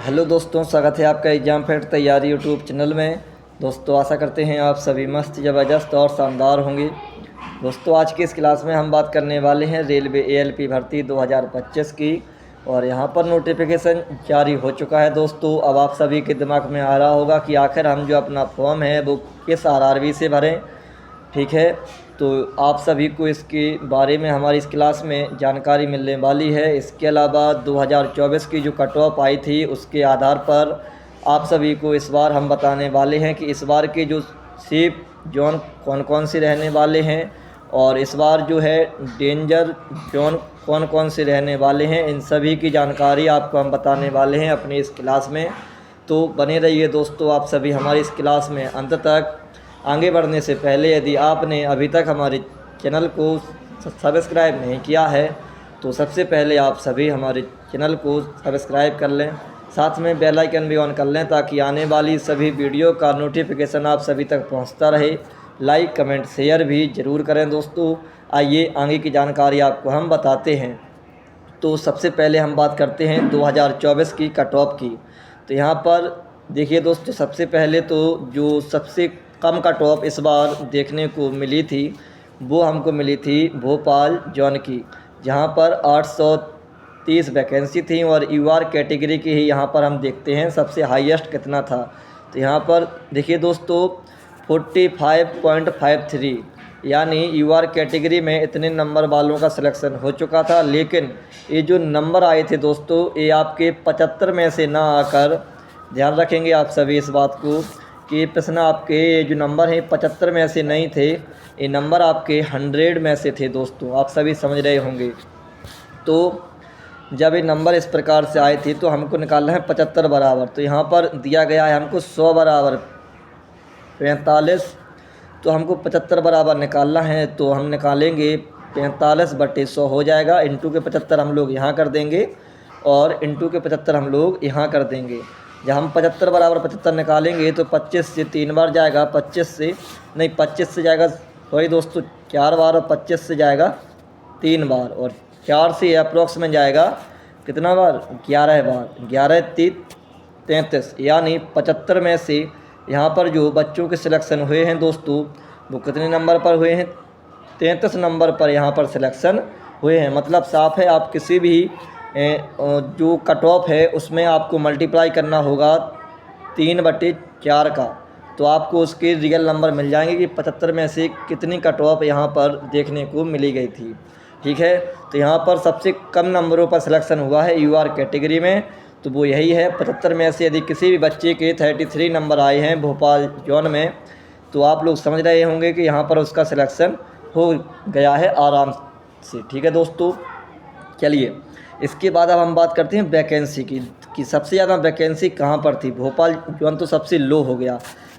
Hello दोस्तों, स्वागत है आपका एग्ज़ाम फेड तैयारी यूट्यूब चैनल में। दोस्तों आशा करते हैं आप सभी मस्त, ज़बरदस्त और शानदार होंगे। दोस्तों आज की इस क्लास में हम बात करने वाले हैं रेलवे एएलपी भर्ती 2025 की। और यहाँ पर नोटिफिकेशन जारी हो चुका है। दोस्तों अब आप सभी के दिमाग में आ रहा होगा कि आखिर हम जो अपना फॉर्म है वो किस आरआरबी से भरें। ठीक है, तो आप सभी को इसके बारे में हमारी इस क्लास में जानकारी मिलने वाली है। इसके अलावा 2024 की जो कट ऑफ आई थी उसके आधार पर आप सभी को इस बार हम बताने वाले हैं कि इस बार के जो सेफ जोन कौन कौन से रहने वाले हैं और इस बार जो है डेंजर जोन कौन कौन से रहने वाले हैं। इन सभी की जानकारी आपको हम बताने वाले हैं अपनी इस क्लास में। तो बने रहिए दोस्तों आप सभी हमारी इस क्लास में अंत तक। आगे बढ़ने से पहले यदि आपने अभी तक हमारे चैनल को सब्सक्राइब नहीं किया है तो सबसे पहले आप सभी हमारे चैनल को सब्सक्राइब कर लें, साथ में बेल आइकन भी ऑन कर लें ताकि आने वाली सभी वीडियो का नोटिफिकेशन आप सभी तक पहुंचता रहे। लाइक कमेंट शेयर भी ज़रूर करें दोस्तों। आइए आगे की जानकारी आपको हम बताते हैं। तो सबसे पहले हम बात करते हैं 2024 की कट ऑफ की। तो यहाँ पर देखिए दोस्तों, सबसे पहले तो जो सबसे कम कट ऑफ इस बार देखने को मिली थी वो हमको मिली थी भोपाल जोन की, जहाँ पर 830 वैकेंसी थी। और यूआर कैटेगरी की ही यहाँ पर हम देखते हैं सबसे हाईएस्ट कितना था। तो यहाँ पर देखिए दोस्तों 45.53, यानी यूआर कैटेगरी में इतने नंबर वालों का सिलेक्शन हो चुका था। लेकिन ये जो नंबर आए थे दोस्तों ये आपके 75 में से ना आकर, ध्यान रखेंगे आप सभी इस बात को कि प्रश्न आपके जो नंबर हैं 75 में से नहीं थे, ये नंबर आपके 100 में से थे। दोस्तों आप सभी समझ रहे होंगे। तो जब ये नंबर इस प्रकार से आए थे तो हमको निकालना है 75 बराबर। तो यहाँ पर दिया गया है हमको 100 बराबर 45, तो हमको 75 बराबर निकालना है। तो हम निकालेंगे 45/100 हो जाएगा। इंटू के 75 हम लोग यहाँ कर देंगे और इंटू के 75 हम लोग यहाँ कर देंगे। जब हम 75 बराबर 75 निकालेंगे तो 25 से 3 बार जाएगा, 25 से जाएगा, सॉरी दोस्तों 4 बार, और 25 से जाएगा 3 बार, और 4 से अप्रोक्स में जाएगा कितना बार, 11 बार। 11 3 33, यानी 75 में से यहाँ पर जो बच्चों के सिलेक्शन हुए हैं दोस्तों वो कितने नंबर पर हुए हैं, 33 नंबर पर यहाँ पर सिलेक्शन हुए हैं। मतलब साफ है आप किसी भी जो कट ऑफ है उसमें आपको मल्टीप्लाई करना होगा 3/4 का, तो आपको उसके रियल नंबर मिल जाएंगे कि 75 में से कितनी कट ऑफ यहाँ पर देखने को मिली गई थी। ठीक है, तो यहाँ पर सबसे कम नंबरों पर सिलेक्शन हुआ है यूआर कैटेगरी में, तो वो यही है 75 में से। यदि किसी भी बच्चे के 33 नंबर आए हैं भोपाल जोन में तो आप लोग समझ रहे होंगे कि यहाँ पर उसका सिलेक्शन हो गया है आराम से। ठीक है दोस्तों, चलिए इसके बाद अब हम बात करते हैं वैकेंसी की कि सबसे ज़्यादा वैकेंसी कहाँ पर थी। भोपाल जोन तो सबसे लो हो गया।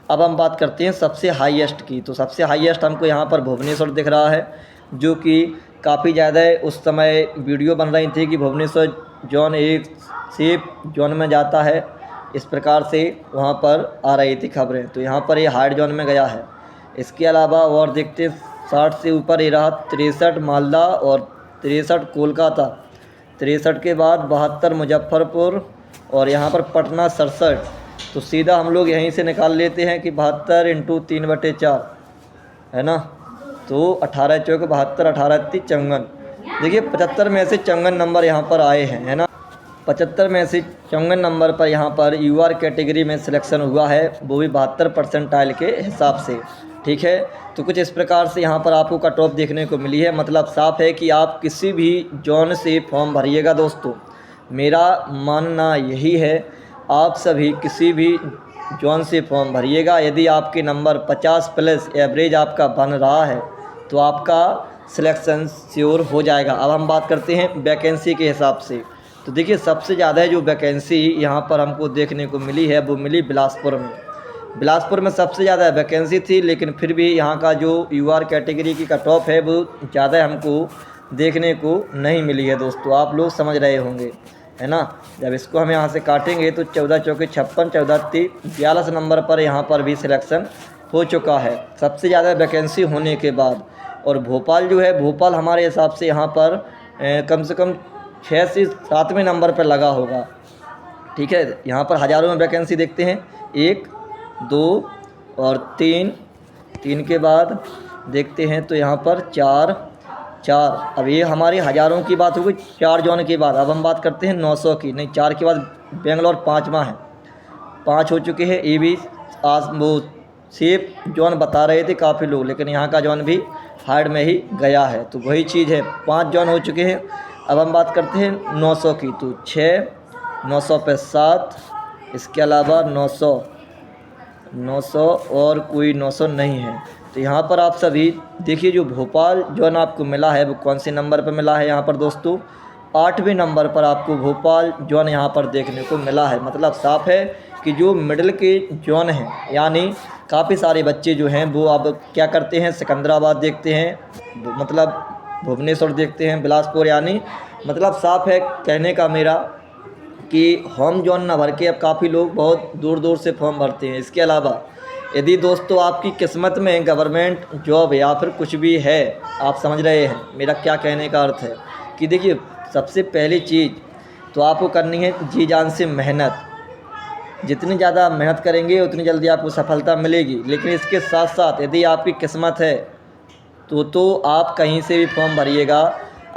अब हम बात करते हैं सबसे हाईएस्ट की। तो सबसे हाईएस्ट हमको यहाँ पर भुवनेश्वर दिख रहा है, जो कि काफ़ी ज़्यादा उस समय वीडियो बन रही थी कि भुवनेश्वर जोन एक सेफ जोन में जाता है, इस प्रकार से वहाँ पर आ रही थी खबरें। तो यहाँ पर ये हार्ड जोन में गया है। इसके अलावा और देखते 60 से ऊपर ये रहा 63 मालदा और 63 कोलकाता, 63 के बाद 72 मुजफ्फरपुर और यहाँ पर पटना 67। तो सीधा हम लोग यहीं से निकाल लेते हैं कि 72 × 3/4 है ना, तो 18 चौक 72, 18 3 54। देखिए 75 में से 54 नंबर यहाँ पर आए हैं, है ना। 75 में से 54 नंबर पर यहाँ पर यूआर कैटेगरी में सिलेक्शन हुआ है, वो भी 72 परसेंटाइल के हिसाब से। ठीक है, तो कुछ इस प्रकार से यहाँ पर आपको कट ऑफ देखने को मिली है। मतलब साफ है कि आप किसी भी जोन से फॉर्म भरिएगा दोस्तों, मेरा मानना यही है आप सभी किसी भी जोन से फॉर्म भरिएगा। यदि आपके नंबर 50 प्लस एवरेज आपका बन रहा है तो आपका सिलेक्शन श्योर हो जाएगा। अब हम बात करते हैं वैकेंसी के हिसाब से। तो देखिए सबसे ज़्यादा जो वैकेंसी यहाँ पर हमको देखने को मिली है वो मिली बिलासपुर में। बिलासपुर में सबसे ज़्यादा वैकेंसी थी, लेकिन फिर भी यहाँ का जो यूआर कैटेगरी की कट ऑफ है वो ज़्यादा हमको देखने को नहीं मिली है दोस्तों। आप लोग समझ रहे होंगे, है ना। जब इसको हम यहाँ से काटेंगे तो 14 चौके 56, 14 3 42 नंबर पर यहाँ पर भी सिलेक्शन हो चुका है सबसे ज़्यादा वैकेंसी होने के बाद। और भोपाल जो है, भोपाल हमारे हिसाब से यहाँ पर कम से कम 6 से 7वें नंबर पर लगा होगा। ठीक है, यहाँ पर हज़ारों में वैकेंसी देखते हैं, 1 2 और 3, 3 के बाद देखते हैं तो यहाँ पर 4 4। अब ये हमारी हज़ारों की बात हो गई 4 जोन के बाद। अब हम बात करते हैं 900 की, नहीं 4 के बाद बेंगलोर 5वां है, 5 हो चुके हैं। ये भी आज वो सेफ जोन बता रहे थे काफ़ी लोग, लेकिन यहाँ का जोन भी हार्ड में ही गया है, तो वही चीज़ है, 5 जोन हो चुके हैं। अब हम बात करते हैं 900 की, तो 6, 900 पे 7, इसके अलावा 900 और कोई 900 नहीं है। तो यहाँ पर आप सभी देखिए, जो भोपाल जोन आपको मिला है वो कौन से नंबर पर मिला है यहाँ पर दोस्तों, 8वें नंबर पर आपको भोपाल जोन यहाँ पर देखने को मिला है। मतलब साफ है कि जो मिडिल के जोन हैं, यानी काफ़ी सारे बच्चे जो हैं वो अब क्या करते हैं, सिकंदराबाद देखते हैं, मतलब भुवनेश्वर देखते हैं, बिलासपुर, यानी मतलब साफ है कहने का मेरा कि होम जोन ना भर के अब काफ़ी लोग बहुत दूर दूर से फॉर्म भरते हैं। इसके अलावा यदि दोस्तों आपकी किस्मत में गवर्नमेंट जॉब या फिर कुछ भी है, आप समझ रहे हैं मेरा क्या कहने का अर्थ है, कि देखिए सबसे पहली चीज़ तो आपको करनी है जी जान से मेहनत। जितनी ज़्यादा मेहनत करेंगे उतनी जल्दी आपको सफलता मिलेगी। लेकिन इसके साथ साथ यदि आपकी किस्मत है तो आप कहीं से भी फॉर्म भरिएगा,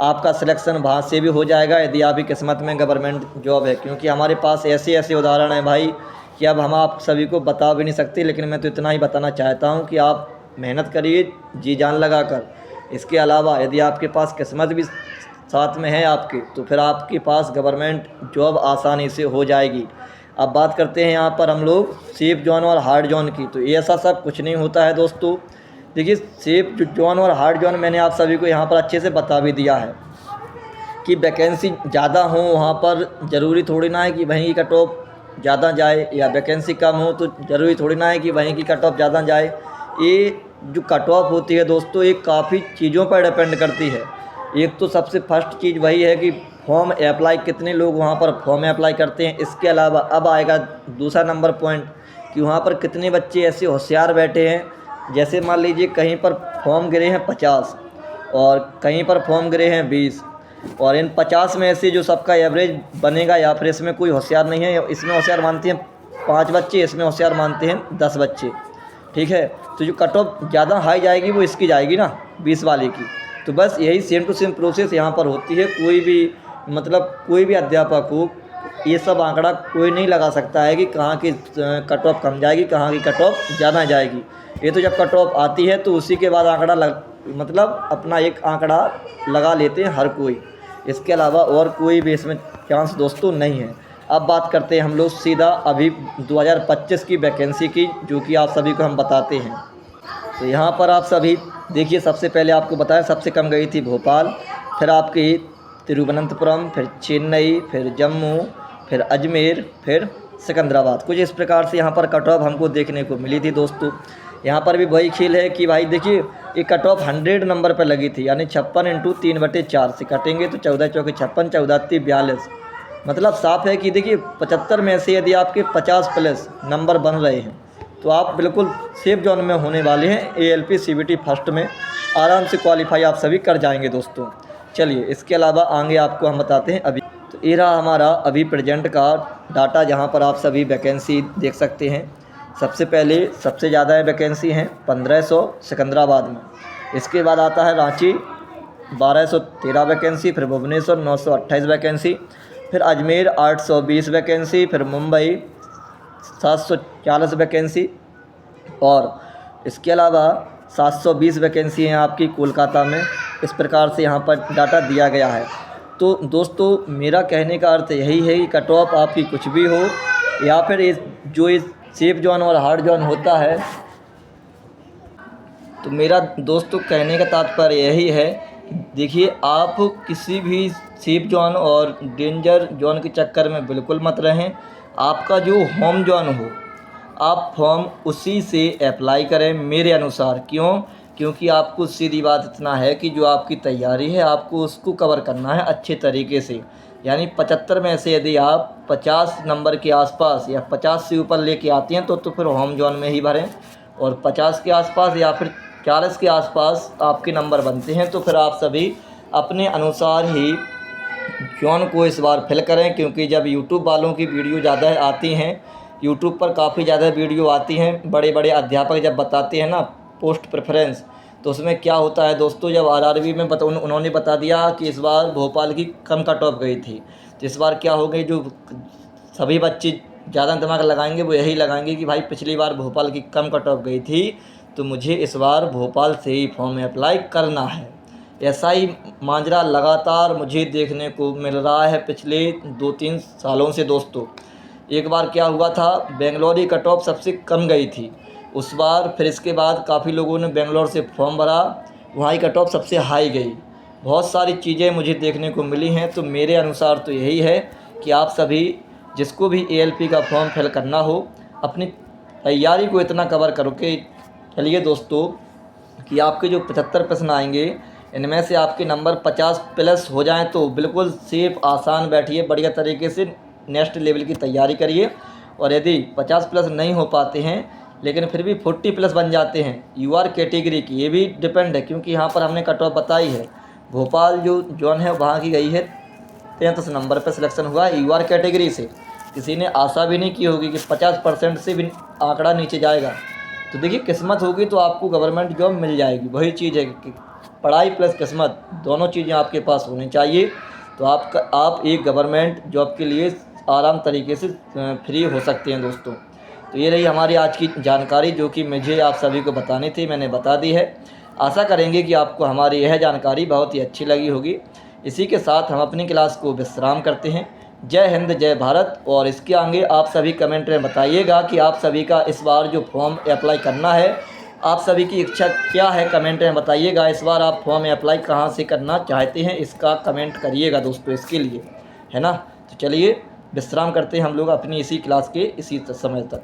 आपका सिलेक्शन वहाँ से भी हो जाएगा यदि आपकी किस्मत में गवर्नमेंट जॉब है। क्योंकि हमारे पास ऐसे ऐसे उदाहरण हैं भाई कि अब हम आप सभी को बता भी नहीं सकते, लेकिन मैं तो इतना ही बताना चाहता हूँ कि आप मेहनत करिए जी जान लगा कर। इसके अलावा यदि आपके पास किस्मत भी साथ में है आपके, तो फिर आपके पास गवर्नमेंट जॉब आसानी से हो जाएगी। अब बात करते हैं यहाँ पर हम लोग सेफ जोन और हार्ड जोन की, तो ऐसा सब कुछ नहीं होता है दोस्तों। देखिए सेफ जोन और हार्ड जोन मैंने आप सभी को यहाँ पर अच्छे से बता भी दिया है कि वैकेंसी ज़्यादा हो वहाँ पर ज़रूरी थोड़ी ना है कि वहीं की कट ऑफ ज़्यादा जाए, या वैकेंसी कम हो तो ज़रूरी थोड़ी ना है कि वहीं की कट ऑफ ज़्यादा जाए। ये जो कट ऑफ होती है दोस्तों, ये काफ़ी चीज़ों पर डिपेंड करती है। एक तो सबसे फर्स्ट चीज़ वही है कि फॉर्म अप्लाई कितने लोग वहाँ पर फॉर्म अप्लाई करते हैं। इसके अलावा अब आएगा दूसरा नंबर पॉइंट कि वहाँ पर कितने बच्चे ऐसे होशियार बैठे हैं, जैसे मान लीजिए कहीं पर फॉर्म गिरे हैं 50 और कहीं पर फॉर्म गिरे हैं 20, और इन 50 में से जो सबका एवरेज बनेगा, या फिर इसमें कोई होशियार नहीं है, इसमें होशियार मानते हैं 5 बच्चे, इसमें होशियार मानते हैं 10 बच्चे, ठीक है। तो जो कट ऑफ ज़्यादा हाई जाएगी वो इसकी जाएगी ना, 20 वाले की। तो बस यही सेम टू सेम प्रोसेस यहाँ पर होती है। कोई भी मतलब कोई भी अध्यापक हो, ये सब आंकड़ा कोई नहीं लगा सकता है कि कहाँ की कट ऑफ कम जाएगी, कहाँ की कट ऑफ ज़्यादा जाएगी। ये तो जब कट ऑफ आती है तो उसी के बाद आंकड़ा मतलब अपना एक आंकड़ा लगा लेते हैं हर कोई। इसके अलावा और कोई भी इसमें चांस दोस्तों नहीं है। अब बात करते हैं हम लोग सीधा अभी 2025 की वैकेंसी की, जो कि आप सभी को हम बताते हैं। तो यहाँ पर आप सभी देखिए, सबसे पहले आपको बताया सबसे कम गई थी भोपाल, फिर आपकी तिरुवनंतपुरम, फिर चेन्नई, फिर जम्मू, फिर अजमेर, फिर सिकंदराबाद। कुछ इस प्रकार से यहाँ पर कट ऑफ हमको देखने को मिली थी दोस्तों। यहाँ पर भी वही खेल है कि भाई देखिए ये कट ऑफ 100 नंबर पर लगी थी, यानी 56 × 3/4 से कटेंगे तो 14 चौके 56, 14 × 42। मतलब साफ है कि देखिए 75 में से यदि आपके 50 प्लस नंबर बन रहे हैं तो आप बिल्कुल सेफ जोन में होने वाले हैं। ALP CBT फर्स्ट में आराम से क्वालिफाई आप सभी कर जाएंगे दोस्तों। चलिए इसके अलावा आगे आपको हम बताते हैं अभी। तो ये रहा हमारा अभी प्रेजेंट का डाटा, जहाँ पर आप सभी वैकेंसी देख सकते हैं। सबसे पहले सबसे ज़्यादा वैकेंसी हैं 1500 सिकंदराबाद में, इसके बाद आता है रांची 1213 वैकेंसी, फिर भुवनेश्वर 928 वैकेंसी, फिर अजमेर 820 वैकेंसी, फिर मुंबई 740 वैकेंसी, और इसके अलावा 720 वैकेंसी हैं आपकी कोलकाता में। इस प्रकार से यहाँ पर डाटा दिया गया है। तो दोस्तों मेरा कहने का अर्थ यही है कि कट ऑफ आपकी कुछ भी हो, या फिर इस सेफ जोन और हार्ड जोन होता है, तो मेरा दोस्तों कहने का तात्पर्य यही है, देखिए आप किसी भी सेफ जोन और डेंजर जोन के चक्कर में बिल्कुल मत रहें। आपका जो होम जोन हो आप फॉर्म उसी से अप्लाई करें मेरे अनुसार। क्यों? क्योंकि आपको सीधी बात इतना है कि जो आपकी तैयारी है आपको उसको कवर करना है अच्छे तरीके से। यानी 75 में से यदि आप 50 नंबर के आसपास या 50 से ऊपर लेके आते हैं तो फिर होम जोन में ही भरें, और 50 के आसपास या फिर 40 के आसपास आपके नंबर बनते हैं तो फिर आप सभी अपने अनुसार ही जॉन को इस बार फिल करें, क्योंकि जब यूट्यूब वालों की वीडियो ज़्यादा आती हैं, यूट्यूब पर काफ़ी ज़्यादा वीडियो आती हैं, बड़े बड़े अध्यापक जब बताते हैं ना पोस्ट प्रेफरेंस, तो उसमें क्या होता है दोस्तों, जब आरआरबी में उन्होंने बता दिया कि इस बार भोपाल की कम कट ऑफ गई थी, तो इस बार क्या हो गई, जो सभी बच्चे ज़्यादा दिमाग लगाएंगे वो यही लगाएंगे कि भाई पिछली बार भोपाल की कम कट ऑफ गई थी, तो मुझे इस बार भोपाल से ही फॉर्म में अप्लाई करना है। ऐसा ही मांजरा लगातार मुझे देखने को मिल रहा है पिछले 2-3 सालों से दोस्तों। एक बार क्या हुआ था, बेंगलोर की कट ऑफ सबसे कम गई थी उस बार, फिर इसके बाद काफ़ी लोगों ने बेंगलोर से फॉर्म भरा, वहाँ की कट ऑफ सबसे हाई गई। बहुत सारी चीज़ें मुझे देखने को मिली हैं, तो मेरे अनुसार तो यही है कि आप सभी जिसको भी ALP का फॉर्म फिल करना हो, अपनी तैयारी को इतना कवर करो कि चलिए दोस्तों कि आपके जो 75 प्रश्न आएंगे, इनमें से आपके नंबर 50 प्लस हो जाएं तो बिल्कुल सेफ आसान बैठिए, बढ़िया तरीके से नेक्स्ट लेवल की तैयारी करिए। और यदि 50 प्लस नहीं हो पाते हैं लेकिन फिर भी 40 प्लस बन जाते हैं UR कैटेगरी की, ये भी डिपेंड है, क्योंकि यहाँ पर हमने कट ऑफ बताई है। भोपाल जो जोन है वहाँ की गई है 33 नंबर पर सिलेक्शन हुआ है UR कैटेगरी से। किसी ने आशा भी नहीं की होगी कि 50% से भी आंकड़ा नीचे जाएगा। तो देखिए किस्मत होगी तो आपको गवर्नमेंट जॉब मिल जाएगी। वही चीज़ है कि पढ़ाई प्लस किस्मत दोनों चीज़ें आपके पास होनी चाहिए, तो आप एक गवर्नमेंट जॉब के लिए आराम तरीके से फ्री हो सकते हैं दोस्तों। तो ये रही हमारी आज की जानकारी जो कि मुझे आप सभी को बतानी थी, मैंने बता दी है। आशा करेंगे कि आपको हमारी यह जानकारी बहुत ही अच्छी लगी होगी। इसी के साथ हम अपनी क्लास को विश्राम करते हैं। जय हिंद जय भारत। और इसके आगे आप सभी कमेंट में बताइएगा कि आप सभी का इस बार जो फॉर्म अप्लाई करना है, आप सभी की इच्छा क्या है, कमेंट में बताइएगा। इस बार आप फॉर्म अप्लाई कहाँ से करना चाहते हैं इसका कमेंट करिएगा दोस्तों, इसके लिए, है ना। तो चलिए विश्राम करते हैं हम लोग अपनी इसी क्लास के इसी समय तक।